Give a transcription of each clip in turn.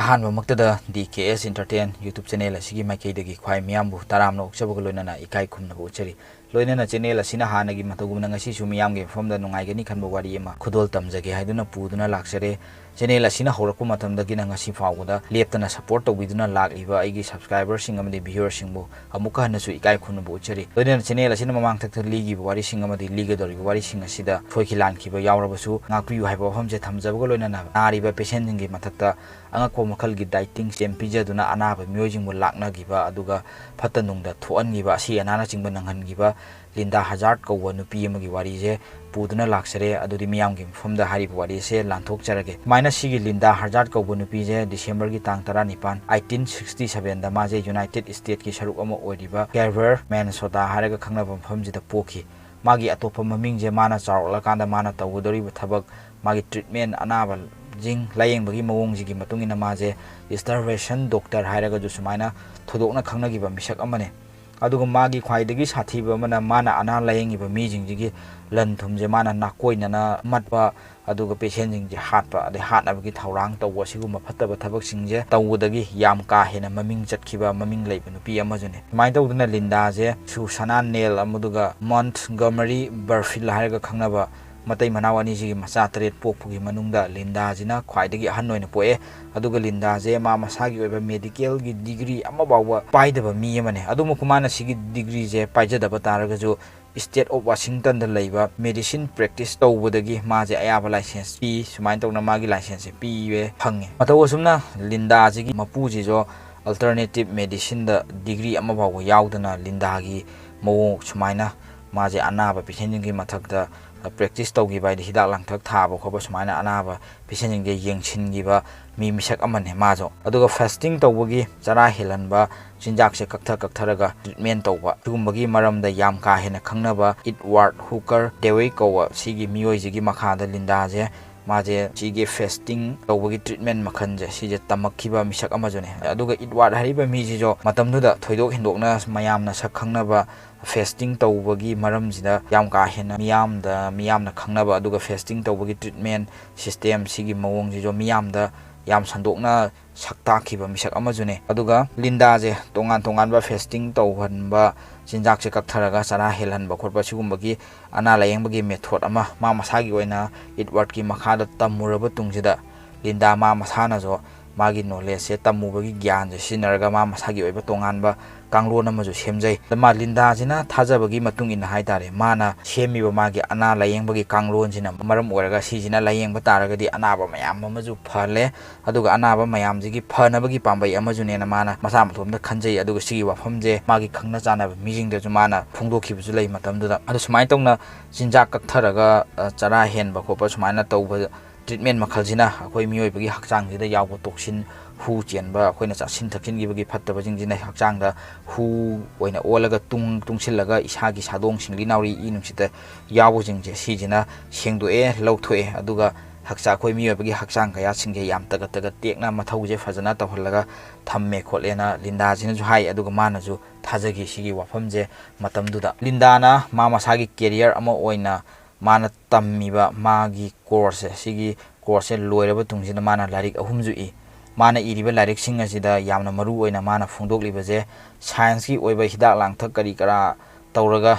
अहानबा मक्तदा DKS Entertain YouTube channel asigi maikaidagi khwai miyambu taramna ukchabaga loinana ikai khumnabu uchari loinana channel asina hanagi matugumna ngasi su miyamge formda nungaigani khanba wari ema khudol tamjage haiduna puduna laksare channel asina horakpa matamdagi ngasi fawda leptana support tawbiduna lakliba aigi subscriber sing amadi viewer singbu amuka hanasu ikai khumnabu uchari loinana channel asina mamang thakta ligi wari sing amadi ligadori wari sing asida thoiki lankiba yawrabasu ngakpiyu haiba famje thamjabaga loinana nariba patient jingi mathakta angakpa makalgi dieting champijaduna anaba miyojingbu laknagiba aduga phatanungda thoangiba asi anana chingba nanghangiba Linda Hazard kawwa nupi amagi wari je puduna laksare adudi miyamgi mfumda hariba wari se lanthokcharage maina sigi Linda Hazard kawwa nupi je December gi tang 19 1867 da maje United States ki saruk ama oiriba Carver Minnesota haraga khangnaba mfumjida pokhi magi atopa maming je mana charokla kanda mana tawudori thabak magi treatment anaba jing layeng bagi mawong jigi matungina maje starvation doctor hairaga ju sumaina thodokna khangnagiba misak amane aduga magi khwaidagi sathiba mana mana ana layengiba mi jingjigi lan thumje mana nakoina na matpa aduga patient jingje hatpa ade hatnabagi thaurang tawwa siguma phattaba thabak singje tawudagi yam ka hena maming chatkhiba maming leiba nupi amajune mai tawduna Linda je su sanan nail amuduga Montgomery Burfield hairaga khangnaba matai manawani ji macha tret pokpugi manungda Linda jina khwaidagi ahan noina poe aduga Linda je ma masagi oiba medical gi degree ama bawa paidaba mi amane aduma kumana sigi degree je paijadaba taraga jo State of Washington da leiba medicine practice tawbudagi ma je ayaba license pi sumain tawna magi license pi we phange mataw sumna Linda ji mapu ji jo alternative medicine da degree ama bawa yaudana Linda gi mo sumaina ma je anaba patient gi mathakda practice tawgi bai hidak langthak thaba khoba sumaina anaba patient ge yengsingiba mi misak amane majo aduga fasting tawbagi chara helanba chinjak se kaktharaga treatment tawba tugumbagi maramda yam ka hena khangnaba Edward Hooker Dewey kowa sigi miyoi jigi makhada Linda je maje sigi fasting tawbagi treatment makhanje sije tamakhiba misak amajone aduga Edward hariba mi ji jo matamnuda thoidok hindokna mayamna sak khangnaba fasting tawbagi maramjida yam ka hena miyamna khangnaba aduga fasting tawbagi treatment system sigi mawong ji jo miyamda yam sandokna saktakhiba misak amajune aduga Linda je tongan ba fasting tawhanba chinjak se kaktharaga chara helhanba khotba sigumbagi ana layengbagi method ama ma masagi oina Edward ki makhada tamuraba tungjida Linda ma masana jo magi knowledge se tamubagi gyan je sinaraga ma masagi oiba tonganba kanglon amaju semjai ma Linda jina thajabagi matung in haitare mana semiba magi ana layengbagi kanglon jina maram oraga sijina layengba taraga di anaba mayam amaju phale aduga anaba mayam jigi phanabagi pambai amaju nena mana masa mathomda khanjai aduga sigi wafamje magi khangna chana mijing de jumana phungdokhibuju lei matamduda adu sumai tongna jinjak kaktharaga chara henba khopa sumaina tawba treatment makhaljina akoi miyoibagi hakchang jida yawbo toxin hu chenba akoina chasin thakhin gibagi phattaba jingjina hakchangda hu oina olaga tungsillaga isagi sadong singli nauri inungsita yawbo jingje sijina sengdoe lauthoe aduga hakcha khoi miyoibagi hakchang kaya singge yam taga tekna mathauje fajana tawhallaga thamme kholena Linda jina ju hai aduga mana ju thajagi sigi wafamje matamduda Linda na ma masagi career ama oina mana tammiba magi course sigi course loiraba tungsina mana larik ahumju i mana iriba larik sing asida yamna maru oina mana phungdokliba je science ki oiba hidak langthak kari kara tawraga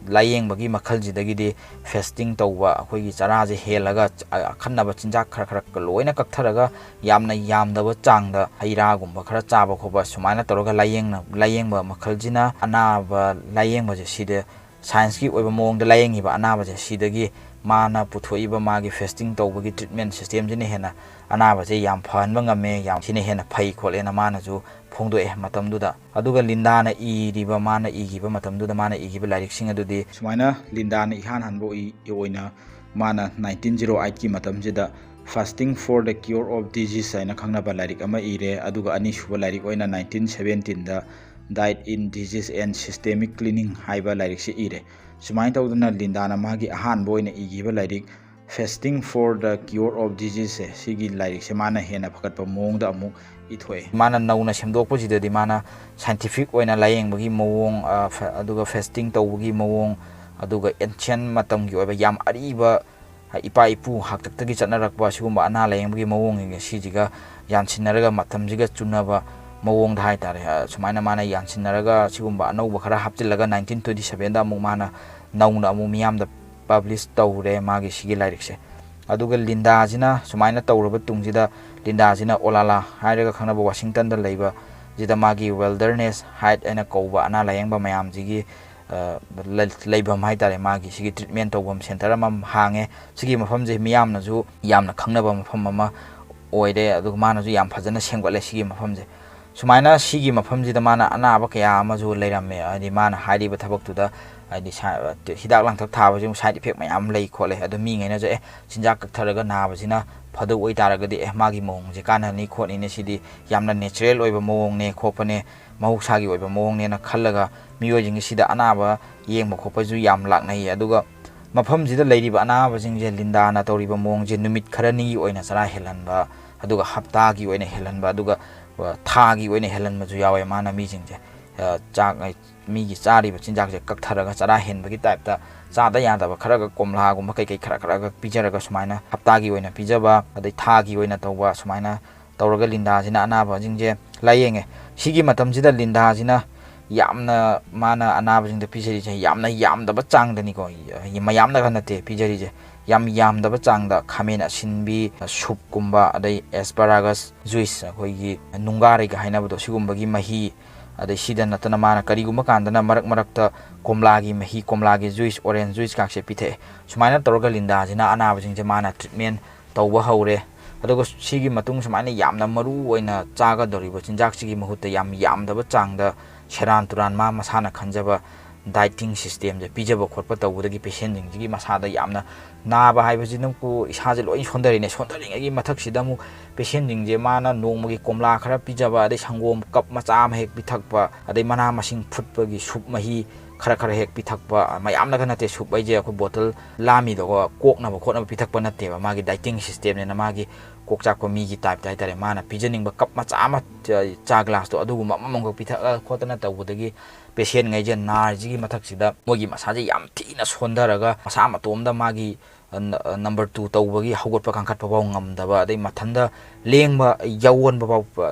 layeng makhaljidagi di fasting tawba akhoi chara je helaga akhanaba chinjak khara loina kaktharaga yamdaba changda haira gumba khara chaba khoba sumaina tawraga layengba makhaljina anaba layengba je side science ki oiba mongda layengiba anaba je sidagi mana puthoiba magi fasting tawbagi treatment system jine hena anaba je yam phanba ngame yam sine hena phai kholena mana ju phongdoe matamduda aduga Linda na iriba mana igiba matamduda mana igiba larik sing adudi sumaina Linda na ihan hanbo oina mana 1908 ki matamjida fasting for the cure of disease aina khangnaba larik ama ire aduga ani suba larik oina 1917 da died in disease and systemic cleaning haiba larik se ire sumai tawduna Linda na magi ahan boina igiba larik fasting for the cure of disease sigi larik se mana hena phakatpa mongda amuk ithoi mana nauna semdokpo jidadi mana scientific oina layengbagi mawong aduga fasting tawbagi mawong aduga ancient matamgi oiba yam ariba ipa ipu haktaktagi chanarakpa sigumba ana layengbi mawong nge sijiga ꯌꯥꯟꯁꯤꯟꯅꯔꯒ ꯃꯇꯝꯁꯤꯒ ꯆꯨꯅꯕ ꯃꯑꯣꯡꯗ ꯍꯥꯏꯇꯥꯔꯦ ꯁꯨꯃꯥꯏꯅ ꯃꯥꯅ ꯌꯥꯟꯁꯤꯟꯅꯔꯒ ꯁꯤꯒꯨꯝꯕ ꯑꯅꯧꯕ ꯈꯔ ꯍꯥꯞꯆꯤꯜꯂꯒ 1927ꯗ ꯑꯃꯨꯛ ꯃꯥꯅ ꯅꯧꯅ ꯑꯃꯨꯛ ꯃꯤꯌꯥꯝꯗ ꯄꯕ꯭ꯂꯤꯁ ꯇꯧꯔꯦ ꯃꯥꯒꯤ ꯁꯤꯒꯤ ꯂꯥꯏꯔꯤꯛꯁꯦ ꯑꯗꯨꯒ ꯂꯤꯟꯗꯥꯁꯤꯅ ꯁꯨꯃꯥꯏꯅ ꯇꯧꯔꯕ ꯇꯨꯡꯁꯤꯗ ꯂꯤꯟꯗꯥꯁꯤꯅ ꯑꯣꯂꯥꯂꯥ ꯍꯥꯏꯔꯒ ꯈꯪꯅꯕ ꯋꯥꯁꯤꯡꯇꯟꯗ ꯂꯩꯕ ꯁꯤꯗ ꯃꯥꯒꯤ ꯋꯦꯜꯗꯔꯅꯦꯁ ꯍꯥꯏꯠ ꯑꯩꯅ ꯀꯧꯕ ꯑꯅꯥ ꯂꯥꯌꯦꯡꯕ ꯃꯌꯥꯝꯁꯤꯒꯤ ꯂꯩꯐꯝ ꯍꯥꯏꯇꯥꯔꯦ ꯃꯥꯒꯤ ꯁꯤꯒꯤ ꯇ꯭ꯔꯤꯠꯃꯦꯟ ꯇꯧꯐꯝ ꯁꯦꯟꯇꯔ ꯑꯃ ꯍꯥꯡꯉꯦ ꯁꯤꯒꯤ ꯃꯐꯝꯁꯦ ꯃꯤꯌꯥꯝꯅꯁꯨ ꯌꯥꯝꯅ ꯈꯪꯅꯕ ꯃꯐꯝ ꯑꯃ ꯑꯣꯏꯔꯦ ꯑꯗꯨꯒ ꯃꯥꯅꯁꯨ ꯌꯥꯝ ꯐꯖꯅ ꯁꯦꯝꯒꯠꯂꯦ ꯁꯤꯒꯤ ꯃꯐꯝꯁꯦ ꯁꯨꯃꯥꯏꯅ ꯁꯤꯒꯤ ꯃꯐꯝꯁꯤꯗ ꯃꯥꯅ ꯑꯅꯥꯕ ꯀꯌꯥ ꯑꯃꯁꯨ ꯂꯩꯔꯝꯃꯦ ꯍꯥꯏꯗꯤ ꯃꯥꯅ ꯍꯥꯏꯔꯤꯕ ꯊꯕꯛꯇꯨꯗ ꯍꯥꯏꯗꯤ ꯍꯤꯗꯥꯛ ꯂꯥꯡꯊꯛ ꯊꯥꯕꯁꯤ ꯁꯥꯏꯠ ꯏꯐꯦꯛ ꯃꯌꯥꯝ ꯂꯩ ꯈꯣꯠꯂꯦ ꯑꯗꯣ ꯃꯤꯉꯩꯅꯁꯨ ꯆꯤꯟꯖꯥꯛ ꯀꯛꯊꯔꯒ ꯅꯥꯕꯁꯤꯅ ꯐꯗꯧ ꯑꯣꯏꯇꯥꯔꯒꯗꯤ ꯃꯥꯒꯤ ꯃꯑꯣꯡꯁꯦ ꯀꯥꯟꯅꯅꯤ ꯈꯣꯠꯅꯤꯅꯦ ꯁꯤꯗꯤ ꯌꯥꯝꯅ ꯅꯦꯆꯔꯦꯜ ꯑꯣꯏꯕ ꯃꯑꯣꯡꯅꯦ ꯈꯣꯠꯄꯅꯦ ꯃꯍꯧꯁꯥꯒꯤ ꯑꯣꯏꯕ ꯃꯑꯣꯡꯅꯦꯅ ꯈꯜꯂꯒ ꯃꯤꯑꯣꯏꯁꯤꯡꯁꯤꯗ ꯑꯅꯥꯕ ꯌꯦꯡꯕ ꯈꯣꯠꯄꯁꯨ ꯌꯥꯝ ꯂꯥꯛꯅꯩ ꯑꯗꯨꯒ ꯃꯐꯝꯁꯤꯗ ꯂꯩꯔꯤꯕ ꯑꯅꯥꯕꯁꯤꯡꯁꯦ ꯂꯤꯟꯗꯥꯅ ꯇꯧꯔꯤꯕ ꯃꯑꯣꯡꯁꯦ ꯅꯨꯃꯤꯠ ꯈꯔꯅꯤꯒꯤ ꯑꯣꯏꯅ ꯆꯔꯥ ꯍꯦꯜꯍꯟꯕ ꯑꯗꯨꯒ ꯍꯞꯇꯥꯒꯤ ꯑꯣꯏꯅ ꯍꯦꯜꯍꯟꯕ ꯑꯗꯨꯒ ꯊꯥꯒꯤ ꯑꯣꯏꯅ ꯍꯦꯜꯍꯟꯕꯁꯨ ꯌꯥꯎꯋꯦ ꯃꯥꯅ ꯃꯤꯁꯤꯡꯁꯦ ꯆꯥꯛ ꯃꯤꯒꯤ ꯆꯥꯔꯤꯕ ꯆꯤꯟꯖꯥꯛꯁꯦ ꯀꯛꯊꯔꯒ ꯆꯔꯥ ꯍꯦꯟꯕꯒꯤ ꯇꯥꯏꯞꯇ ꯆꯥꯗ ꯌꯥꯗꯕ ꯈꯔꯒ ꯀꯣꯝꯂꯥꯒꯨꯝꯕ ꯀꯩꯀꯩ ꯈꯔꯒ ꯄꯤꯖꯔꯒ ꯁꯨꯃꯥꯏꯅ ꯍꯞꯇꯥꯒꯤ ꯑꯣꯏꯅ ꯄꯤꯖꯕ ꯑꯗꯩ ꯊꯥꯒꯤ ꯑꯣꯏꯅ ꯇꯧꯕ ꯁꯨꯃꯥꯏꯅ ꯇꯧꯔꯒ ꯂꯤꯟꯗꯥꯁꯤꯅ ꯑꯅꯥꯕꯁꯤꯡꯁꯦ ꯂꯥꯌꯦꯡꯉꯦ ꯁꯤꯒꯤ ꯃꯇꯝꯁꯤꯗ ꯂꯤꯟꯗꯥꯁꯤꯅ ꯌꯥꯝꯅ ꯃꯥꯅ ꯑꯅꯥꯕꯁꯤꯡꯗ ꯄꯤꯖꯔꯤꯁꯦ ꯌꯥꯝꯅ ꯌꯥꯝꯗꯕ ꯆꯥꯡꯗꯅꯤꯀꯣ ꯃꯌꯥꯝꯅꯒ ꯅꯠꯇꯦ ꯄꯤꯖꯔꯤꯁꯦ ꯌꯥꯝ ꯌꯥꯝꯗꯕ ꯆꯥꯡꯗ ꯈꯥꯃꯦꯟ ꯑꯁꯤꯟꯕꯤ ꯁꯨꯞꯀꯨꯝꯕ ꯑꯗꯩ ꯑꯦꯁꯄꯔꯥꯒꯁ ꯖꯨꯏꯁ ꯑꯩꯈꯣꯏꯒꯤ ꯅꯨꯡꯒꯥꯔꯩꯒ ꯍꯥꯏꯅꯕꯗꯣ ꯁꯤꯒꯨꯝꯕꯒꯤ ꯃꯍꯤ ꯑꯗꯩ ꯁꯤꯗ ꯅꯠꯇꯅ ꯃꯥꯅ ꯀꯔꯤꯒꯨꯝꯕ ꯀꯥꯟꯗꯅ ꯃꯔꯛ ꯃꯔꯛꯇ ꯀꯣꯝꯂꯥꯒꯤ ꯃꯍꯤ ꯀꯣꯝꯂꯥꯒꯤ ꯖꯨꯏꯁ ꯑꯣꯔꯦꯟꯖ ꯖꯨꯏꯁ ꯀꯥꯛꯁꯦ ꯄꯤꯊꯛꯑꯦ ꯁꯨꯃꯥꯏꯅ ꯇꯧꯔꯒ ꯂꯤꯟꯗꯥꯁꯤꯅ ꯑꯅꯥꯕꯁꯤꯡꯁꯦ ꯃꯥꯅ ꯇ꯭ꯔꯤꯠꯃꯦꯟ ꯇꯧꯕ ꯍꯧꯔꯦ ꯑꯗꯨꯒ ꯁꯤꯒꯤ ꯃꯇꯨꯡ ꯁꯨꯃꯥꯏꯅ ꯌꯥꯝꯅ ꯃꯔꯨ ꯑꯣꯏꯅ ꯆꯥꯒꯗꯧꯔꯤꯕ ꯆꯤꯟꯖꯥꯛꯁꯤꯒꯤ ꯃꯍꯨꯠꯇ ꯌꯥꯝ ꯌꯥꯝꯗꯕ ꯆꯥꯡꯗ ꯁꯦꯔꯥꯟ ꯇꯨꯔꯥꯟ ꯃꯥ ꯃꯁꯥꯅ ꯈꯟꯖꯕ ꯗꯥꯏꯇꯤꯡ ꯁꯤꯁꯇꯦꯝꯁꯦ ꯄꯤꯖꯕ ꯈꯣꯠꯄ ꯇꯧꯕꯗꯒꯤ ꯄꯦꯁꯦꯟꯁꯤꯡꯁꯤꯒꯤ ꯃꯁꯥꯗ ꯌꯥꯝꯅ ꯅꯥꯕ ꯍꯥꯏꯕꯁꯤꯅꯕꯨ ꯏꯁꯥꯁꯦ ꯂꯣꯏ ꯁꯣꯟꯊꯔꯤꯅꯦ ꯁꯣꯟꯊꯔꯤꯉꯩꯒꯤ ꯃꯊꯛꯁꯤꯗ ꯑꯃꯨꯛ ꯄꯦꯁꯦꯟꯁꯤꯡꯁꯦ ꯃꯥꯅ ꯅꯣꯡꯃꯒꯤ ꯀꯣꯝꯂꯥ ꯈꯔ ꯄꯤꯖꯕ ꯑꯗꯩ ꯁꯪꯒꯣꯝ ꯀꯞ ꯃꯆꯥ ꯑꯃ ꯍꯦꯛ ꯄꯤꯊꯛꯄ ꯑꯗꯩ ꯃꯅꯥ ꯃꯁꯤꯡ ꯐꯨꯠꯄꯒꯤ ꯁꯨꯞ ꯃꯍꯤ ꯈꯔ ꯍꯦꯛ ꯄꯤꯊꯛꯄ ꯃꯌꯥꯝꯅꯒ ꯅꯠꯇꯦ ꯁꯨꯞ ꯑꯩꯁꯦ ꯑꯩꯈꯣꯏ ꯕꯣꯇꯜ ꯂꯥꯝꯃꯤꯗꯀꯣ ꯀꯣꯛꯅꯕ ꯈꯣꯠꯅꯕ ꯄꯤꯊꯛꯄ ꯅꯠꯇꯦꯕ ꯃꯥꯒꯤ ꯗꯥꯏꯇꯤꯡ ꯁꯤꯁꯇꯦꯝꯅꯤꯅ ꯃꯥꯒꯤ ꯀꯣꯛ ꯆꯥꯛꯄ ꯃꯤꯒꯤ ꯇꯥꯏꯞꯇ ꯍꯥꯏꯇꯥꯔꯦ ꯃꯥꯅ ꯄꯤꯖꯅꯤꯡꯕ ꯀꯞ ꯃꯆꯥ ꯑꯃ ꯆꯥ ꯒ꯭ꯂꯥꯁꯇꯣ ꯑꯗꯨꯒꯨꯝꯕ ꯑꯃꯃꯝꯈꯛ ꯄꯤꯊꯛꯑ ꯈꯣꯠꯇꯅ ꯇꯧꯕꯗꯒꯤ ꯄꯦꯁꯦꯟꯉꯩꯁꯦ ꯅꯥꯔꯤꯁꯤꯒꯤ ꯃꯊꯛꯁꯤꯗ ꯃꯣꯏꯒꯤ ꯃꯁꯥꯁꯦ ꯌꯥꯝ ꯊꯤꯅ ꯁꯣꯟꯊꯔꯒ ꯃꯁꯥ ꯃꯇꯣꯝꯗ ꯃꯥꯒꯤ ꯅꯝꯕꯔ 2 ꯇꯧꯕꯒꯤ ꯍꯧꯒꯠꯄ ꯀꯥꯡꯈꯠꯄ ꯐꯥꯎ ꯉꯝꯗꯕ ꯑꯗꯩ ꯃꯊꯟꯗ ꯂꯦꯡꯕ ꯌꯧꯍꯟꯕ ꯐꯥꯎ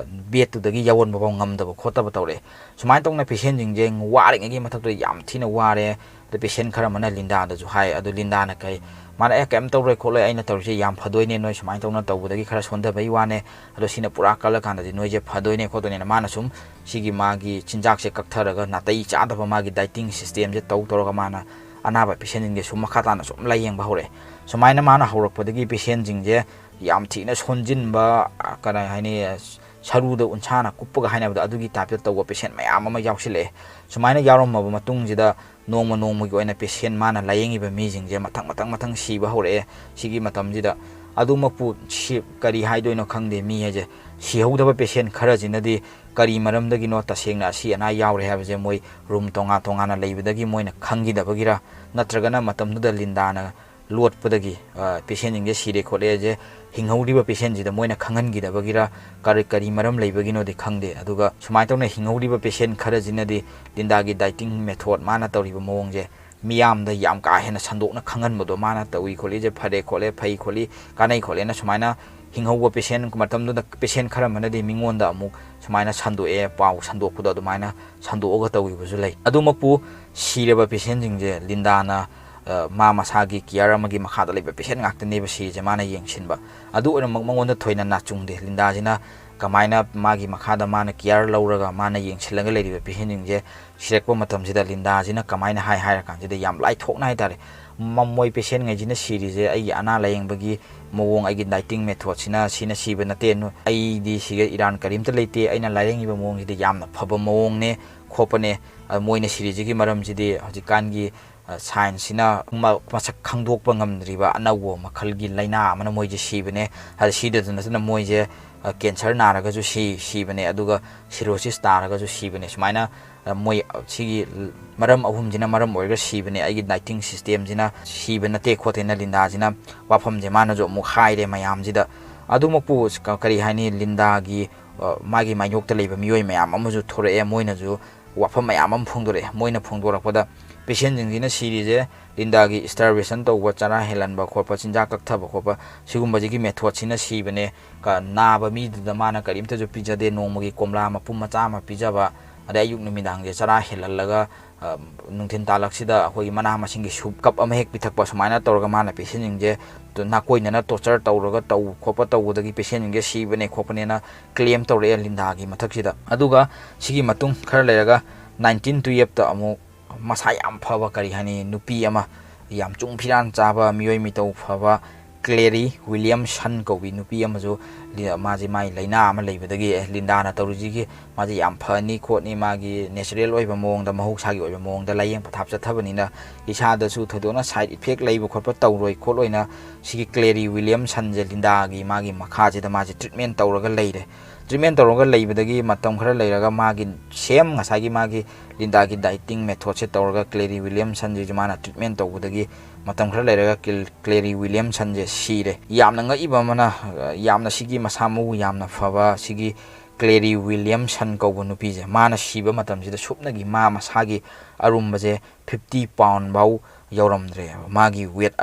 ꯕꯦꯠꯇꯨꯗꯒꯤ ꯌꯧꯍꯟꯕ ꯐꯥꯎ ꯉꯝꯗꯕ ꯈꯣꯠꯇꯕ ꯇꯧꯔꯛꯑꯦ ꯁꯨꯃꯥꯏꯅ ꯇꯧꯅ ꯄꯦꯁꯦꯟꯁꯤꯡꯁꯦ ꯋꯥꯔꯤꯉꯩꯒꯤ ꯃꯊꯛꯇ ꯌꯥꯝ ꯊꯤꯅ ꯋꯥꯔꯦ ꯑꯗ ꯄꯦꯁꯦꯟ ꯈꯔ ꯑꯃꯅ ꯂꯤꯟꯗꯥꯗꯁꯨ ꯍꯥꯏ ꯑꯗꯨ ꯂꯤꯟꯗꯥꯅ ꯃꯥꯅ ꯀꯩꯝ ꯇꯧꯔꯣꯏ ꯈꯣꯠꯂꯣꯏ ꯑꯩꯅ ꯇꯧꯔꯤꯁꯦ ꯌꯥꯝ ꯐꯗꯣꯏꯅꯦ ꯅꯣꯏ ꯁꯨꯃꯥꯏꯅ ꯇꯧꯅ ꯇꯧꯕꯗꯒꯤ ꯈꯔ ꯁꯣꯟꯊꯕꯩ ꯋꯥꯅꯦ ꯑꯗꯣ ꯁꯤꯅ ꯄꯨꯔꯥ ꯀꯜꯂꯀꯥꯟꯗꯗꯤ ꯅꯣꯏꯁꯦ ꯐꯗꯣꯏꯅꯦ ꯈꯣꯠꯇꯣꯏꯅꯦꯅ ꯃꯥꯅ ꯁꯨꯝ ꯁꯤꯒꯤ ꯃꯥꯒꯤ ꯆꯤꯟꯖꯥꯛꯁꯦ ꯀꯛꯊꯔꯒ ꯅꯥꯇꯩ ꯆꯥꯗꯕ ꯃꯥꯒꯤ ꯗꯥꯏꯇꯤꯡ ꯁꯤꯁꯇꯦꯝꯁꯦ ꯇꯧꯔꯒ ꯃꯥꯅ ꯑꯅꯥꯕ ꯄꯦꯁꯦꯟꯁꯤꯡꯁꯦ ꯁꯨꯝ ꯃꯈꯥ ꯇꯥꯅ ꯁꯨꯝ ꯂꯥꯌꯦꯡꯕ ꯍꯧꯔꯛꯑꯦ ꯁꯨꯃꯥꯏꯅ ꯃꯥꯅ ꯍꯧꯔꯛꯄꯗꯒꯤ ꯄꯦꯁꯦꯟꯁꯤꯡꯁꯦ ꯌꯥꯝ ꯊꯤꯅ ꯁꯣꯟꯖꯤꯟꯕ ꯀꯔꯤ ꯍꯥꯏꯅꯤ ꯁꯔꯨꯗ ꯎꯟꯁꯥꯅ ꯀꯨꯞꯄꯒ ꯍꯥꯏꯅꯕꯗꯣ ꯑꯗꯨꯒꯤ ꯇꯥꯏꯞꯇ ꯇꯧꯕ ꯄꯦꯁꯦꯟ ꯃꯌꯥꯝ ꯑꯃ ꯌꯥꯎꯁꯤꯜꯂꯛꯑꯦ ꯁꯨꯃꯥꯏꯅ ꯌꯥꯎꯔꯝꯃꯕ ꯃꯇꯨꯡꯁꯤꯗ ꯅꯣꯡꯃꯒꯤ ꯑꯣꯏꯅ ꯄꯦꯁꯦꯟ ꯃꯥꯅ ꯂꯥꯌꯦꯡꯉꯤꯕ ꯃꯤꯁꯤꯡꯁꯦ ꯃꯊꯪ ꯁꯤꯕ ꯍꯧꯔꯛꯑꯦ ꯁꯤꯒꯤ ꯃꯇꯝꯁꯤꯗ ꯑꯗꯨꯃꯛꯄꯨ ꯀꯔꯤ ꯍꯥꯏꯗꯣꯏꯅꯣ ꯈꯪꯗꯦ ꯃꯤ ꯍꯥꯏꯁꯦ ꯁꯤꯍꯧꯗꯕ ꯄꯦꯁꯦꯟ ꯈꯔꯁꯤꯅꯗꯤ ꯀꯔꯤ ꯃꯔꯝꯗꯒꯤꯅꯣ ꯇꯁꯦꯡꯅ ꯑꯁꯤ ꯑꯅꯥ ꯌꯥꯎꯔꯦ ꯍꯥꯏꯕꯁꯦ ꯃꯣꯏ ꯔꯨꯝ ꯇꯣꯉꯥꯟꯅ ꯂꯩꯕꯗꯒꯤ ꯃꯣꯏꯅ ꯈꯪꯈꯤꯗꯕꯒꯤꯔ ꯅꯠꯇ꯭ꯔꯒꯅ ꯃꯇꯝꯗꯨꯗ ꯂꯤꯟꯗꯥꯅ ꯂꯣꯠꯄꯗꯒꯤ ꯄꯦꯁꯦꯟꯁꯤꯡꯁꯦ ꯁꯤꯔꯦ ꯈꯣꯠꯂꯦꯁꯦ ꯍꯤꯡꯍꯧꯔꯤꯕ ꯄꯦꯁꯦꯟꯁꯤꯗ ꯃꯣꯏꯅ ꯈꯪꯍꯟꯈꯤꯗꯕꯒꯤꯔ ꯀꯔꯤ ꯃꯔꯝ ꯂꯩꯕꯒꯤꯅꯣꯗꯤ ꯈꯪꯗꯦ ꯑꯗꯨꯒ ꯁꯨꯃꯥꯏꯅ ꯇꯧꯅ ꯍꯤꯡꯍꯧꯔꯤꯕ ꯄꯦꯁꯦꯟ ꯈꯔꯁꯤꯅꯗꯤ ꯂꯤꯟꯗꯥꯒꯤ ꯗꯥꯏꯇꯤꯡ ꯃꯦꯊꯣꯗ ꯃꯥꯅ ꯇꯧꯔꯤꯕ ꯃꯑꯣꯡꯁꯦ ꯃꯤꯌꯥꯝꯗ ꯌꯥꯝ ꯀꯥ ꯍꯦꯟꯅ ꯁꯟꯗꯣꯛꯅ ꯈꯪꯍꯟꯕꯗꯣ ꯃꯥꯅ ꯇꯧꯏ ꯈꯣꯠꯂꯤꯁꯦ ꯐꯔꯦ ꯈꯣꯠꯂꯦ ꯐꯩ ꯈꯣꯠꯂꯤ ꯀꯥꯟꯅꯩ ꯈꯣꯠꯂꯦꯅ ꯁꯨꯃꯥꯏꯅ ꯍꯤꯡꯍꯧꯕ ꯄꯦꯁꯦꯟ ꯃꯇꯝꯗꯨꯗ ꯄꯦꯁꯦꯟ ꯈꯔ ꯑꯃꯅꯗꯤ ꯃꯤꯉꯣꯟꯗ ꯑꯃꯨꯛ ꯁꯨꯃꯥꯏꯅ ꯁꯟꯗꯣꯛꯑꯦ ꯄꯥꯎ ꯁꯟꯗꯣꯛꯄꯗꯣ ꯑꯗꯨꯃꯥꯏꯅ ꯁꯟꯗꯣꯛꯑꯒ ꯇꯧꯈꯤꯕꯁꯨ ꯂꯩ ꯑꯗꯨꯃꯛꯄꯨ ꯁꯤꯔꯕ ꯄꯦꯁꯦꯟꯁꯤꯡꯁꯦ ꯂꯤꯟꯗꯥꯅ ꯃꯥ ꯃꯁꯥꯒꯤ ꯀꯤꯌꯔ ꯑꯃꯒꯤ ꯃꯈꯥꯗ ꯂꯩꯕ ꯄꯦꯁꯦꯟ ꯉꯥꯛꯇꯅꯦꯕ ꯁꯤꯔꯤꯁꯦ ꯃꯥꯅ ꯌꯦꯡꯁꯤꯟꯕ ꯑꯗꯨ ꯑꯣꯏꯅꯃꯛ ꯃꯉꯣꯟꯗ ꯊꯣꯏꯅ ꯅꯥꯆꯨꯡꯗꯦ ꯂꯤꯟꯗꯥꯁꯤꯅ ꯀꯃꯥꯏꯅ ꯃꯥꯒꯤ ꯃꯈꯥꯗ ꯃꯥꯅ ꯀꯤꯌꯔ ꯂꯧꯔꯒ ꯃꯥꯅ ꯌꯦꯡꯁꯤꯜꯂꯒ ꯂꯩꯔꯤꯕ ꯄꯦꯁꯦꯟꯁꯤꯡꯁꯦ ꯁꯤꯔꯛꯄ ꯃꯇꯝꯁꯤꯗ ꯂꯤꯟꯗꯥꯁꯤꯅ ꯀꯃꯥꯏꯅ ꯍꯥꯏꯔꯀꯥꯟꯁꯤꯗ ꯌꯥꯝ ꯂꯥꯏꯊꯣꯛꯅ ꯍꯥꯏꯇꯥꯔꯦ ꯃꯣꯏ ꯄꯦꯁꯦꯟꯉꯩꯁꯤꯅ ꯁꯤꯔꯤꯁꯦ ꯑꯩꯒꯤ ꯑꯅꯥ ꯂꯥꯌꯦꯡꯕꯒꯤ ꯃꯑꯣꯡ ꯑꯩꯒꯤ ꯗꯥꯏꯇꯤꯡ ꯃꯦꯊꯣꯗꯁꯤꯅ ꯁꯤꯅ ꯁꯤꯕ ꯅꯠꯇꯦ ꯑꯩꯗꯤ ꯁꯤꯒ ꯏꯔꯥꯟ ꯀꯔꯤꯝꯇ ꯂꯩꯇꯦ ꯑꯩꯅ ꯂꯥꯌꯦꯡꯉꯤꯕ ꯃꯑꯣꯡꯁꯤꯗꯤ ꯌꯥꯝꯅ ꯐꯕ ꯃꯑꯣꯡꯅꯦ ꯈꯣꯠꯄꯅꯦ ꯃꯣꯏꯅ ꯁꯤꯔꯤꯁꯤꯒꯤ ꯃꯔꯝꯁꯤꯗꯤ ꯍꯧꯖꯤꯛꯀꯥꯟꯒꯤ ꯁꯥꯏꯟꯁꯁꯤꯅ ꯃꯁꯛ ꯈꯪꯗꯣꯛꯄ ꯉꯝꯗ꯭ꯔꯤꯕ ꯑꯅꯧꯕ ꯃꯈꯜꯒꯤ ꯂꯥꯏꯅꯥ ꯑꯃꯅ ꯃꯣꯏꯁꯦ ꯁꯤꯕꯅꯦ ꯁꯤꯗꯁꯨ ꯅꯠꯇꯅ ꯃꯣꯏꯁꯦ ꯀꯦꯟꯁꯔ ꯅꯥꯔꯒꯁꯨ ꯁꯤꯕꯅꯦ ꯑꯗꯨꯒ ꯁꯤꯔꯣꯁꯤꯁ ꯇꯥꯔꯒꯁꯨ ꯁꯤꯕꯅꯦ ꯁꯨꯃꯥꯏꯅ ꯃꯣꯏ ꯁꯤꯒꯤ ꯃꯔꯝ ꯑꯍꯨꯝꯁꯤꯅ ꯃꯔꯝ ꯑꯣꯏꯔꯒ ꯁꯤꯕꯅꯦ ꯑꯩꯒꯤ ꯗꯥꯏꯇꯤꯡ ꯁꯤꯁꯇꯦꯝꯁꯤꯅ ꯁꯤꯕ ꯅꯠꯇꯦ ꯈꯣꯠꯇꯦꯅ ꯂꯤꯟꯗꯥꯁꯤꯅ ꯋꯥꯐꯝꯁꯦ ꯃꯥꯅꯁꯨ ꯑꯃꯨꯛ ꯍꯥꯏꯔꯦ ꯃꯌꯥꯝꯁꯤꯗ ꯑꯗꯨꯃꯛꯄꯨ ꯀꯔꯤ ꯍꯥꯏꯅꯤ ꯂꯤꯟꯗꯥꯒꯤ ꯃꯥꯒꯤ ꯃꯥꯌꯣꯛꯇ ꯂꯩꯕ ꯃꯤꯑꯣꯏ ꯃꯌꯥꯝ ꯑꯃꯁꯨ ꯊꯣꯔꯛꯑꯦ ꯃꯣꯏꯅꯁꯨ ꯋꯥꯐꯝ ꯃꯌꯥꯝ ꯑꯃ ꯐꯣꯡꯗꯣꯔꯛꯑꯦ ꯃꯣꯏꯅ ꯐꯣꯡꯗꯣꯔꯛꯄꯗ पेशेंट जिंगसिना सीरीजे लिंदागी स्टारवेशन तौबा चरा हेलनबा खोपा चिंजा कक्थबा खोपा सिगुम्बजिगी मेथड सिना सीबने का नाबा मीदुदा माना करिमता जो पिजादे नोंमगी कोमला मपुम मचा मा पिजाबा अदे अयुक नुमिदांगे चरा हेललगा नुंथिन तालक्सिदा अखोगी मना मसिंगी सूप कप अमा हेक पिथकपा सुमाइना तौरगा माना पेशेंट जिंगे तो नाकोइना टॉर्चर तौरगा तौ खोपा तौबदगी पेशेंट जिंगे सीबने खोपनेना क्लेम तौरे लिंदागी मथक्सिदा अदुगा सिगी मतुंग खर लेरगा 1912 ता अमु मसा याम फबा करी हानि नुपी अमा याम चुंग फिरान चाबा मियोय मितौ फबा क्लेरी विलियम सन कौबी नुपी अमजो माजे माई लैना अमा लेबदगी लिंदाना तौरुजिगी माजे याम फनी खोटनी मागी natural ओइबा मोंगदा महौसागी ओइबा मोंगदा लायेंग पथाप चथबनिना इसादसु थदोना side effect लैबो खोटपा तौरोय खोलोइना सिगी क्लेरी Williamson जे लिंदागी मागी मखाजेदा माजे ट्रीटमेंट तौरगा लैरे ट्रीटमेंट तौरगा लैबदगी मतम खरा लैरगा मागी सेम ngसागी मागी लिंदागी डाइटिंग मेथड से तौरगा क्लेरी विलियम सन जे माना ट्रीटमेंट तौबदगी मतम खरा लैरगा क्लेरी विलियम सन जे सीरे यामना ngaiba mana yamna sigi masamu yamna faba sigi Clary Williamson कौबो नुपीजे माना सीबा मतमसिदा सुपनगी मा मसागी अरुमबजे 50 पाउंड बाउ यौरमद्रे मागी वेट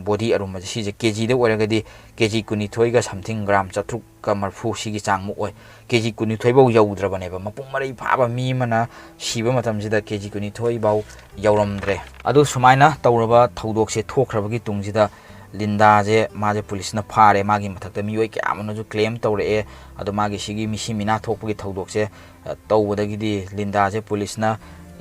बॉडी अरुमबजे सीजे केजी दे ओरगदी केजी 23 गा समथिंग ग्राम 4 का मरफू सिगी चांग मु ओय केजी 23 बाउ यौद्रबनेबा मपुंग मरै फाबा मी मना सीबा मतमसिदा केजी 23 बाउ यौरमद्रे अदु सुमाइना तौरबा थौदोकसे थोखरबगी तुंगसिदा लिंदाजे माजे पुलिसना फारे मागी मथक्ता मियोय क्यामनजु क्लेम तौरे अदो मागी सिगी मिसी मिना थोकपगी थौदोकसे तौबदगिदी लिंदाजे पुलिसना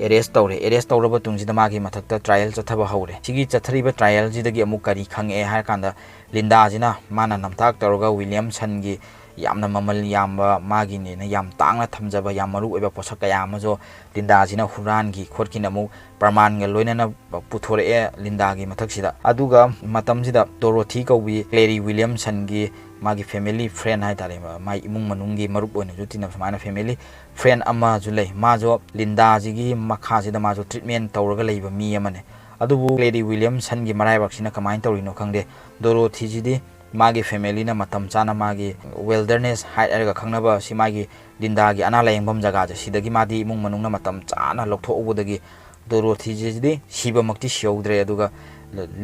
एरेस्ट तौरबा तुंगसिदा मागी मथक्ता ट्रायल चथबा हौरे सिगी चथरिबा ट्रायल जिदगी अमु करी खंगे हार कांदा लिंदाजिना माना नमथाक तौरगा विलियम सनगी यामना ममल यामबा मागी ने याम तांगना थमजबा याम मरु ओइबा पोसक कयामजो लिंदाजिना हुरानगी खोरकिना मु प्रमाण ग लोइनना पुथोरे लिंदागी मथक्सिदा अदुगा मतमसिदा डोरोथी कौबी क्लेरी विलियम सनगी मागी फैमिली फ्रेंड हाय तारे माई इमुंग मनुंगी मरुप ओइना जुतिना समाना फैमिली फ्रेंड अमा जुलै माजो लिंदाजिगी मखासिदा माजो ट्रीटमेंट तौरगा लैबा मी अमने अदुबु क्लेरी विलियम सनगी मराइबाक्सिना कमाइन तौरिनो खंगदे डोरोथीजिदी मागी फैमिली ना मतम चाना मागी वेल्डरनेस हाइट अरगा खंगनबा सि मागी लिंदागी अना लायंगबम जगा जे सिदगी मादी इमुंग मनुंगना मतम चाना लौथोबदगी डोरोथीजिदी सिबमक्ति सियौद्रे अदुगा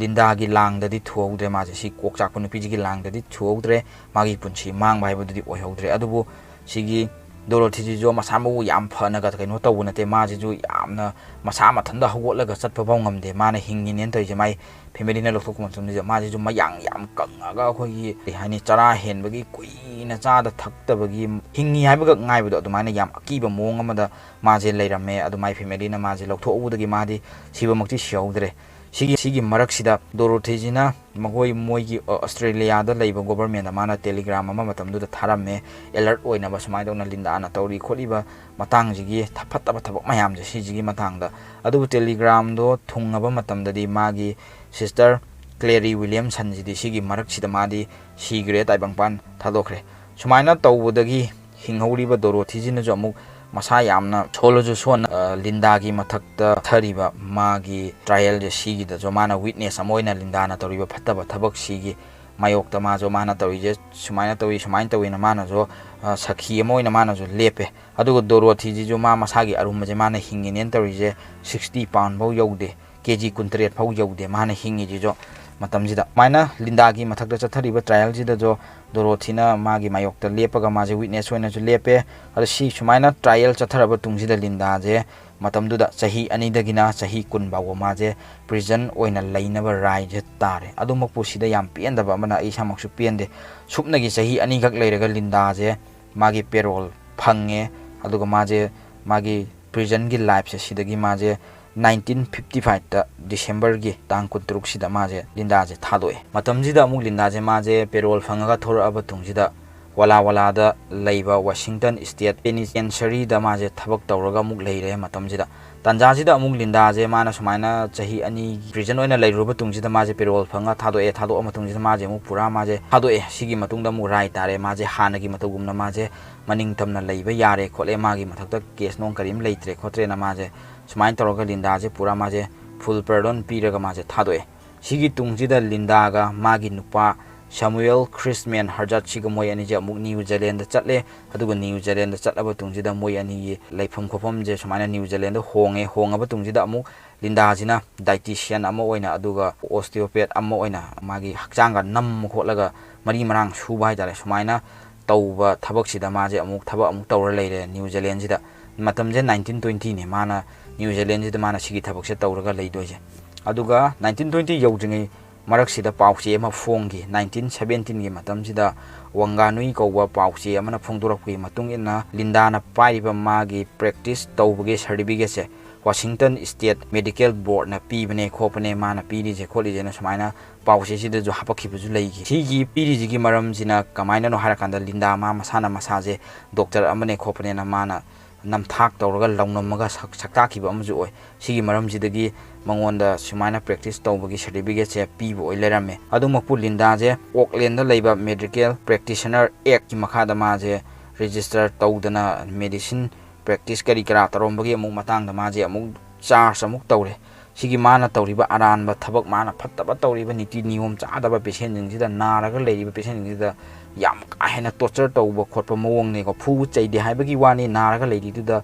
लिंदागी लांगददी थुऔद्रे माजे सि कोकचाकु नुपीजिगी लांगददी थुऔद्रे मागी पुंसी मांग बाइबददी ओइहौद्रे अदुबु सिगी डोरोथीजिजो मसामु याम फनगा कइनो तौबु नते माजिजु यामना मसा मथंदा हगोलगा चटपबाव ngamde माने हिंगिनेन तइजे माई फैमिलीना लोथोक मतुमजे माजिजु मयांग याम कंगागा खोगी हानि चरा हेनबगी कुइना चादा थक्तबगी हिंगी हाइबगा ngaibdo अदुमाइना याम अकीबा मोंग अमदा माजे लैरमे अदुमाई फैमिलीना माजे लोथोबुदगी मादि सिबमक्ति सियौद्रे सिगी मरक्सिदा डोरोथीजिना मगोई मोइगी ऑस्ट्रेलिया दा लैबा गवर्नमेंट माना टेलीग्राम अमा मतमदुदा थारामे अलर्ट ओइना बसमाइदोना लिंदाना तौरी खोलिबा मतंगजिगी थफतबा थबक मयाम जे सिजिगी मतंगदा अदु टेलीग्राम दो थुंगबा मतमददी मागी सिस्टर क्लेरी विलियम सनजिदी सिगी मरक्सिदा मादी सिग्रे ताइबंगपान थादोखरे सुमाइना तौबदगी हिंगौरिबा डोरोथीजिना जो अमुक मसा यामना सोलोजु सोन लिंदागी मथक्ता थरिबा मागी ट्रायल जे सिगिदा जो माना विटनेस अमोइना लिंदाना तौरिबा फत्तबा थबक सिगी मायोक्ता मा जो माना तौरिजे सुमाइना तौइना माना जो सखी अमोइना माना जो लेपे अदुगो डोरोथीजी जो मा मसागी अरुमजे माना हिंगिनेन तौरिजे 60 पाउंड बाउ यौदे केजी 23 फाउ यौदे माना हिंगिजी जो मतमजिदा माइना लिंदागी मथक्ता चथरिबा ट्रायल जिदा जो डोरोथीना मागी मायोक्ता लेपगा माजे विटनेस होइना जो लेपे अर सी सुमाइना ट्रायल चथरबा तुंगजिदा लिंदाजे मतमदुदा सही अनिदगिना सही कुन बाव माजे प्रिजन ओइना लैनबा राइजे तारे अदुमकपु सिदा याम पेंदबा मना इसामक्सु पेंदे सुपनगी सही अनिगक लैरगा लिंदाजे मागी पेरोल फंगे अदुगा माजे मागी प्रिजन गी लाइफ से सिदगी माजे 1955 ता डिसेंबर गी तांग कुतरुक सिदा माजे लिंदाजे थादोए मतमजिदा अमुक लिंदाजे माजे पेरोल फंगगा थोरअबा तुंगजिदा वाला दा लैबा वाशिंगटन स्टेट पेनिटेंशियरी दा माजे थबक तौरगा अमुक लैरे मतमजिदा तंजाजिदा अमुक लिंदाजे माना सुमाइना चही अनि प्रिजन ओइना लैरुबा तुंगजिदा माजे पेरोल फंगा थादो अमतुंगजिदा माजे अमुक पुरा माजे थादोए सिगी मतुंगदा अमुक राय तारे माजे हानगी मतुगुमना माजे मनिंग तमना लैबा यारे खोले मागी मथक्ता केस नों करीम लैत्रे खोत्रेना माजे सुमाइन तौरगा लिंदाजे पुरा माजे फुल पर्डन पीरगा माजे थादोए सिगी तुंगजिदा लिंदागा मागी नुपा Samuel Christman Harjat siga moy ani je amuk New Zealand da chatle aduga New Zealand da chatla ba tungjida moy ani gi laifam khofam je sumaina New Zealand da honga ba tungjida amuk Linda jina dietitian ama oina aduga osteopath ama oina magi hakchanga nam khotlaga mari marang suba haidare sumaina tauba thabak sida maje amuk thaba amuk tawra leire New Zealand sida matam je 1920 ne mana New Zealand sida mana sigi thabak se tawraga leidoje aduga 1920 yawjingi marak sida pauche ama fongi 1917 gi matam sida wanganui kawwa pauche amana phongdurakpi matung ina Linda na paiba magi practice tawbage certificate se Washington State Medical Board na pibane khopane mana piri je kholi je na sumaina pauche sida jo hapakhibu ju leigi sigi piri ji gi maram jina kamaina no harakanda Linda ma masana masaje doctor amane khopane na mana namthak tawraga lawnamaga sakta khiba amju oi sigi maram jidagi mangonda sumaina practice tawbagi certificate se pibo oi lerame adumakpu Linda je Auckland da leiba Medical Practitioner Act ki makhada ma je register tawdana medicine practice kari kara tarombagi amuk matang da maje amuk charge amuk tawre sigi mana tawriba aran ba thabak mana phattaba tawriba niti niyom chadaba patient jingida naraga leiba patient jingida yam kahena torture tawba khotpa mawong ne ko phu chaide haibagi wani naraga leidi da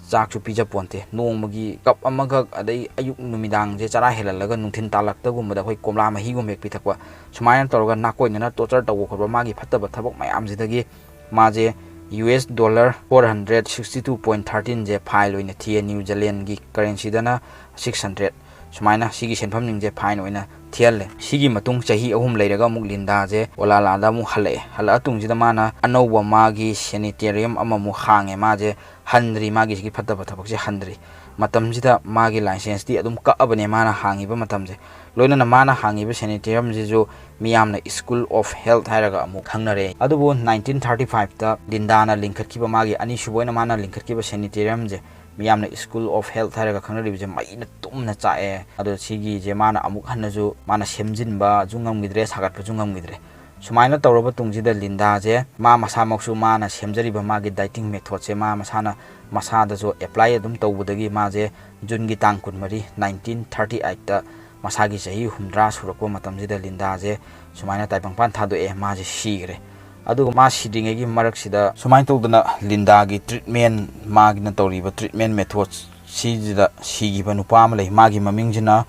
chak chu pija ponte nongmagi kap amaga adai ayuk numidang je chara helalaga nungthin talakta gumada hoi komla mahi gum ek pitakwa sumayan tawga nakoina na torture tawba khotpa magi phattaba thabak mayam jidagi maje US dollar 462.13 je file oina thia New Zealand gi currency dana 600 sumaina sigi senpham ning je fine oina thialle sigi matung chahi ahum leiraga muk Linda je olala da mu hala tung jida mana anowa magi sanitarium ama mu hange ma je handri magi sigi phatta pathabak je handri matam jida magi license ti adum ka abane mana hangi ba matam je loina na mana hangi ba sanitarium je jo Meeyamna School of Health hairaga amu khangnare adubu 1935 ta Linda na linkhat kiba magi ani suboina mana linkhat kiba sanitarium je Meeyamna School of Health hairaga khangnari je maina tumna chae adu sigi je mana amuk hanaju mana semjinba jungam gidre sagat pa jungam gidre sumaina tawraba tungjida Linda je ma masa maksu mana semjariba magi dieting method se ma masana masada jo apply adum tawbudagi ma je jungi tang kunmari 1938 ta masagi chahi humdra surakwa matam jida Linda je sumaina taipangpan thado e ma je sigre aduga ma sidinge gi marak sida sumain tawdana Linda gi treatment magi na tawriba treatment method sijida sigi banupa ma lei magi mamingjina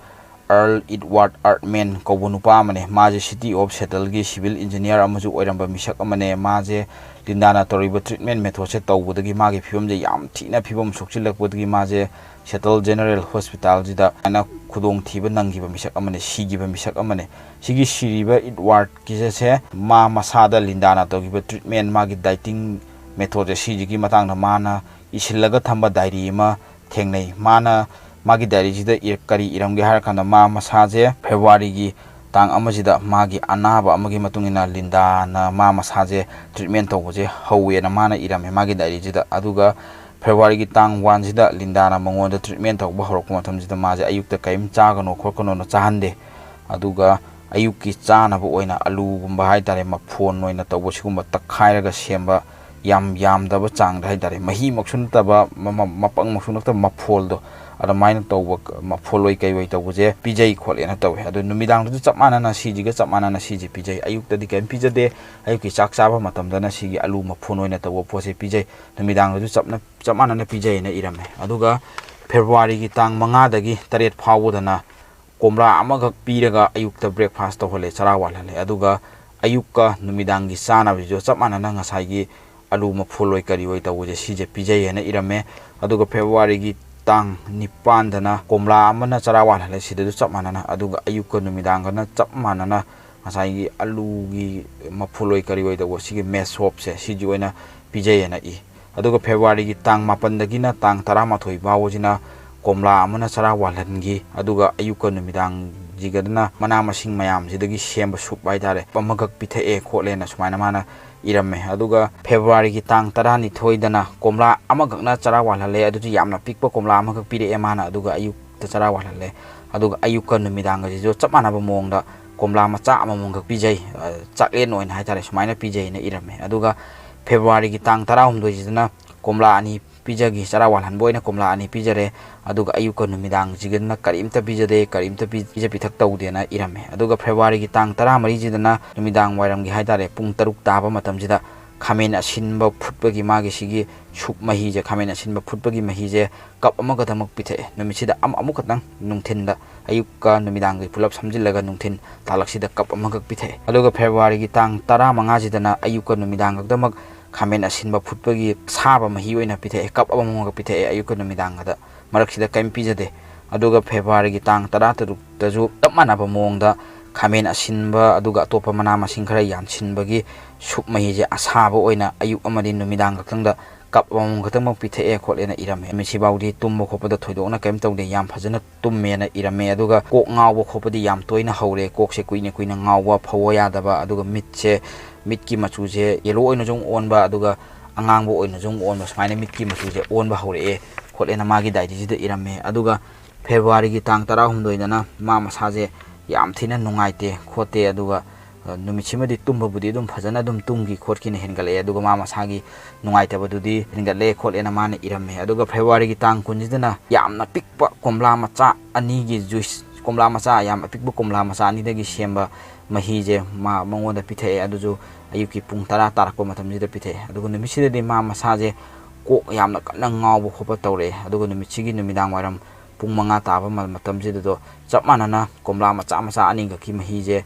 Earl Edward Artman Kobunupa amane maje City of Settle gi civil engineer amaju oiramba misak amane maje Linda na toriba treatment method se tawbudagi magi phibam je yam thina phibam sokchilakpudagi maje Settle General Hospital jida ana khudong thiba nangiba misak amane sigiba misak amane sigi siriba Edward ki se ma masada Linda na togiba treatment magi dieting method se sigi matang na mana isilaga thamba diary ma thengnei mana magi diary jida kari iramge har kana ma masaje February gi tang amajida magi anaba amagi matungina Linda na ma masaje treatment tawbuje hawe na mana irame magi diary jida aduga February gi tang 1 jida Linda na mangonda treatment tawba horokma matam jida maje ayukta kaim chagano khorkono na chahande aduga ayukki chana bu oina alu gumba haitare mafon oina tawbo sigumba takhairaga semba yam daba chang dai dare mahi maksun taba mapang maksun ta mafol do ada main tawba mafoloi kai wai tawbuje pijai kholena tawe adu numidang du chapmana na siji ga chapmana na siji pijai ayuk ta di kan pijade ayuki chak chaba matam dana sigi alu mafon oina tawbo pose pijai numidang du chapmana na pijai na irame aduga February gi tang manga dagi taret phawudana komra amaga piraga ayukta breakfast to hole charawal hale aduga ayukka numidang gi sana bijo chapmana na ngasai gi alu mafoloi kari wai tawuje sije pijai na irame aduga February gi tang nipan dana komla amana charawal hale sida du chapmana na aduga ayukka numidang na chapmana na ngasai gi alu gi mafoloi kari wai tawo sigi mesop se siji oina pijai na I aduga February gi tang 8 dagi na tang 13 bawojina komla amana charawal hangi aduga ayukka numidang jigadna mana masing mayam jidagi semba sup bai tare pamagak pithe kholena sumaina mana irame aduga February gi tang 12 dana komla amagakna charawal hale adu yamna pikpa komla amagak pire emana aduga ayuk ta charawal hale aduga ayukka numidang ji jo chapmana ba mongda komla macha amamongak pijai chaklen oin haitare sumaina pijai na irame aduga February gi tang 13 jidana komla ani pijagi chara walhan boina komla ani pijare aduga ayuka numidang jigana karimta pijade karimta pija pithak tawdena irame aduga February gi tang 13 jidana numidang wairam gi haidare pung 6 taba matam jida khamen asinba phutbagi magi sigi sup mahi je khamen asinba phutbagi mahi je kap amaga damak pithe numisida amukatang nungthinda ayuka numidang gi pulap samjilaga nungthin talaksida kap amaga pithe aduga February gi tang 15 jidana ayuka numidang damak khamen asinba phutbagi saba mahi oina pithe kap amaga pithe ayuka numidang da maraksida kaim pijade aduga February gi tang 13 taju tapmanaba mongda khamen asinba aduga atopa mana masing khara yansinbagi sup mahi je asaba oina ayuk amadi numidang kakangda kap among katang pithe kholena irame misibaudi tumbo khopada thoidona kaim tawde yam phajana tummena irame aduga kok ngawbo khopadi yam toina hawre kokse kuine ngawwa phawo yadaba aduga mitki machuje yelo oina jong onba aduga angangbo oina jong onba smaina mitki machuje onba hawre kholena magi daidi jida irame aduga February gi tang 13 dana ma masaje yam thina nungaite khote aduga numichimadi tumbabudi dum phajana dum tumgi khotkine hengale aduga ma masagi nungaite badudi hengale kholena mane irame aduga February gi tang kunjidana yamna pikpa komla macha ani gi juice komla macha yam pikpa komla macha ani dagi semba mahi je ma mangoda pithe aduju ayuki pung 10 tarakpa matamjida pithe aduga numichidadi ma masaje ko yamna kanna ngawbo khopa tawre aduga numichigi numidang waram pung 5 taba matamjida do chapmanana komla macha ani ga ki mahi je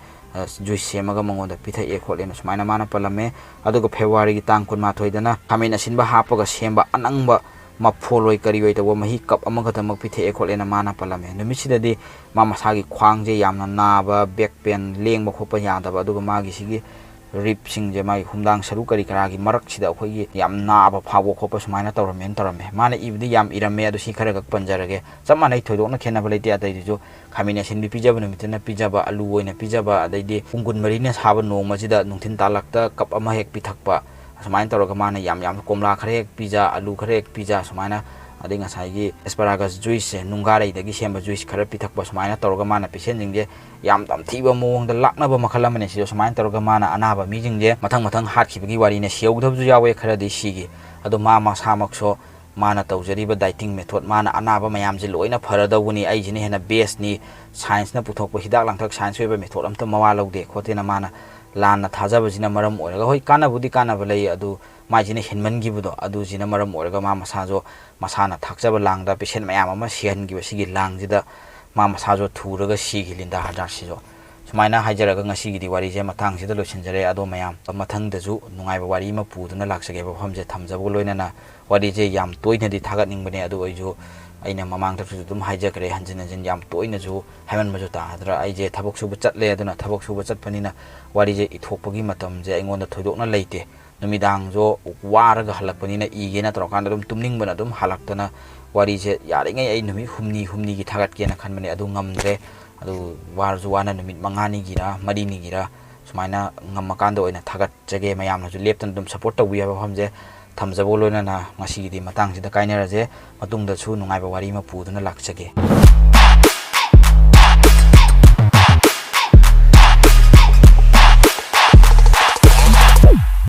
juice semaga mangoda pitha kholena sumaina mana palame aduga February gi tang 12 dana khamen asinba hapaga semba anangba mapholoi karioi tawa mahi kap amaga tamak pithe kholena mana palame numisidadi mama sagi khwangje yamna naba back pain lengba khopa yadaba aduga magi sigi rip sing je mai humdang saru kari karagi marak sida khoi yam naba phawo khopa sumaina tawramen mana ibdi yam irame adu si khara gak panjarage samanai thoidokna khena balite adai jo khamina sinbi pijaba numitna pijaba alu oina pijaba adaidi ungun marina saba nongmajida nungthin talakta kap ama hek pithakpa sumaina tawraga mana yam komla khare hek pija alu khare hek pija sumaina adai ngasai asparagus juice nungarai dagi semba juice khara pithakpa sumaina tawraga mana patient jingje yam tam thiba mongda laknaba makhalamane si sumaina tawraga mana anaba mi jingje mathang hatkhiba wari ne siyaudabju yawe khara di sigi adu mama samakso mana tawjariba dieting method mana anaba mayam je loina pharadawuni ai jini hena base ni science na puthokpa hidak langthak science weba method amta mawa lawde khotena mana lana thajaba jina maram oraga hoi kanabudi kanaba lei adu mai jina hinmangi budo adu jina maram oraga ma masajo masana thakjaba langda patient mayam ama sihan gi sigi langjida ma masajo thuraga sigi linda hadar sijo sumaina haijaraga ngasi gi wari je mathang sida losinjare ado mayam mathang daju nungai ba wari ma puduna laksage ba famje thamjabo loinana wari je yam toina di thagat ningbane adu oijo aina mamang tapsu dum haijagre hanjin yam toina ju haiman maju ta hadra ai je thabok suba chatle aduna thabok suba chatpanina wari je ithokpagi matam je aingonda thoidokna leite numidang jo waraga halakpanina igena torokanda dum tumning bana dum halaktana wari je yaringai ai numi humni gi thagat kena khanmane adu ngamdre adu warju wana numit mangani gira marini gira sumaina ngamakanda oina thagat jage mayamna ju leptan dum support tawi ba famje thamjabo loina na ngasi gi matang sida kainaraje matungda chu nungai ba wari ma puduna lakchage